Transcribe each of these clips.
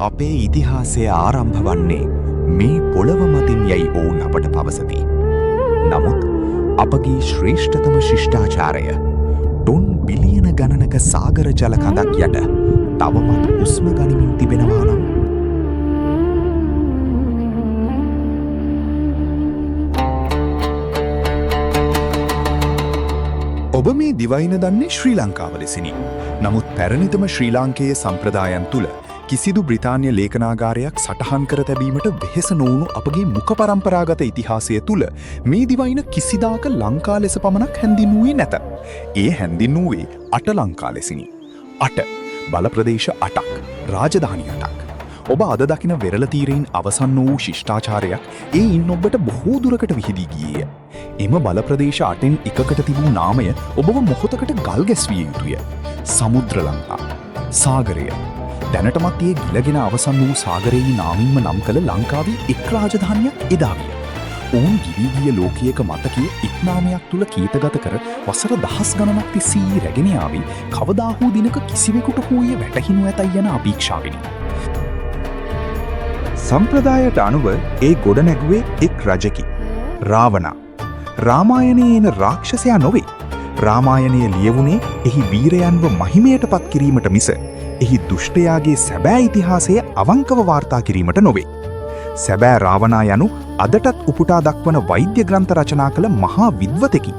අපේ ඉතිහාසය ආරම්භ වන්නේ මේ පොළව මතින් යයි ඔවුන් අපට පවසති. නමුත් අපගේ ශ්‍රේෂ්ඨතම ශිෂ්ටාචාරය ටොන් බිලියන ගණනක සාගර ජල කඳක් යට තවමත් උස්ම ගනිමින් තිබෙනවා නම් ඔබ මේ දිවයින දන්නේ ශ්‍රී ලංකාව ලෙසිනි. නමුත් පැරණිතම ශ්‍රී ලාංකේය සම්ප්‍රදායන් තුළ කිසිදු බ්‍රිතාන්‍ය ලේඛනාගාරයක් සටහන් කර තැබීමට වෙහෙස නොවුණු අපගේ මුඛ පරම්පරාගත ඉතිහාසය තුළ මේ දිවයින කිසිදාක ලංකා ලෙස පමණක් හැඳින්වුවේ නැත. ඒ හැඳින්වුවේ අට ලංකා ලෙසිනි. අට බලප්‍රදේශ 8ක්, රාජධානි 8ක්. ඔබ අද දකින වෙරළ තීරයෙන් අවසන් වූ ශිෂ්ටාචාරයක් ඒ ඉන් ඔබට බොහෝ දුරකට විහිදී ගියේය. එම බලප්‍රදේශ 8න් එකකට තිබූ නාමය ඔබව මොහොතකට ගල් ගැස්විය යුතුය. සමුද්‍ර ලංකා, සාගරය. දැනටමත් ඒ ගිලගෙන අවසන් වූ සාගරයේ නාමින්ම නම් කළ ලංකාවේ එක් රාජධානියක් එදා විය. ඔවුන් ගිලී ගිය ලෝකයක මතකයේ එක් නාමයක් තුල කීතගත කර වසර දහස් ගණනක් තිස්සේ රැගෙන ආවේ කවදා හෝ දිනක කිසිවෙකුට හෝය වැටහිනු ඇතයි යන අපේක්ෂාවෙනි. සම්ප්‍රදායට අනුව ඒ ගොඩ නැගුවේ එක් රජකි. රාවණා. රාමායනයේ එන රාක්ෂසයා නොවේ. රාමායනය ලියවුණේ එහි වීරයන්ව මහිමයට පත් කිරීමට මිස එහි දුෂ්ටයාගේ සැබෑ ඉතිහාසය අවංකව වාර්තා කිරීමට නොවේ. සැබෑ රාවණා යනු අදටත් උපුටා දක්වන වෛද්‍ය ග්‍රන්ථ රචනා කළ මහා විද්වතෙකි.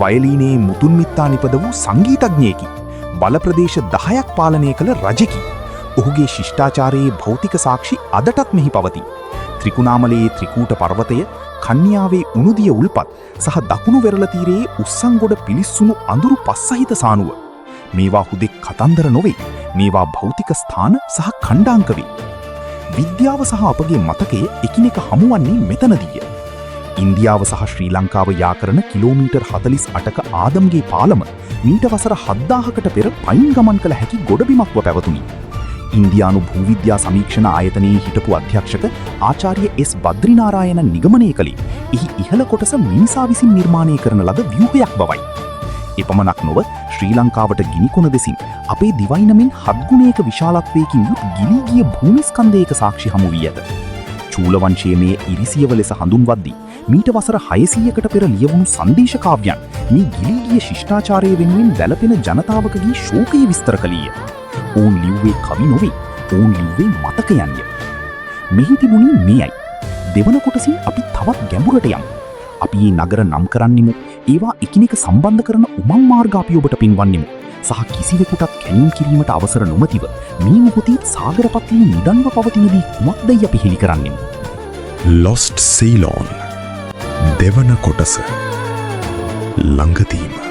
වයලීනයේ මුතුන් මිත්තා නිපද වූ සංගීතඥයෙකි. බලප්‍රදේශ 10ක් පාලනය කළ රජෙකි. ඔහුගේ ශිෂ්ටාචාරයේ භෞතික සාක්ෂි අදටත් මෙහි පවතී. ත්‍රිකුණාමලයේ ත්‍රිකූට පර්වතය, කන්‍යාවේ උණුදිය උල්පත් සහ දකුණු වෙරළ තීරයේ උස්සංගොඩ පිලිස්සුණු අඳුරු පස්සහිත සානුව. මේවා හුදෙක් කතන්දර නොවේ. මේවා භෞතික ස්ථාන සහ ඛණ්ඩාංක වේ. විද්‍යාව සහ අපගේ මතකය එකිනෙක හමුවන්නේ මෙතනදීය. ඉන්දියාව සහ ශ්‍රී ලංකාව යා කරන කිලෝමීටර් 48ක ආදම්ගේ පාලම මීට වසර 7000කට පෙර පයින් ගමන් කළ හැකි ගොඩබිමක්ව පැවතුණි. ඉන්දියානු භූවිද්‍යා සමීක්ෂණ ආයතනයේ හිටපු අධ්‍යක්ෂක ආචාර්ය එස් බද්රිනාරායන නිගමනය කළේ එහි ඉහළ කොටස මිනිසා විසින් නිර්මාණය කරන ලද ව්‍යුහයක් බවයි. එපමණක් නොව ශ්‍රී ලංකාවට ගිනිකොන දෙසින් අපේ දිවයිනමින් 7 ගුණයක විශාලත්වයකින් යුත් ගිලී ගිය භූමිස්කන්ධයක සාක්ෂි හමු වී ඇත. චූල වංශයේ මේ ඉරිසියව ලෙස හඳුන්වද්දී මීට වසර 600කට පෙර ලියවුණු සංදේශ කාව්‍යයන් මේ ගිලී ගිය ශිෂ්ටාචාරය වෙනුවෙන් වැළපෙන ජනතාවකගේ ශෝකය විස්තර කළේය. ඔවුන් ලිව්වේ කවි නොවේ. ඔවුන් ලිව්වේ මතකයන්ය. මෙහි තිබුණේ මෙයයි. දෙවන කොටසින් අපි තවත් ගැඹුරට යමු. අපි මේ නගර නම් කරන්නෙමු. ඒවා එකිනෙක සම්බන්ධ කරන උමං මාර්ග අපි ඔබට පින්වන්නෙමු. සහ කිසිවෙකුටත් කැණීම් කිරීමට අවසර නොමැතිව මේ මොහොතේ සාගරපත්ලේ නිදන්ව පවතින දී කුමක්දයි අපි හෙළි කරන්නෙමු. Lost Ceylon දෙවන කොටස ළඟදීම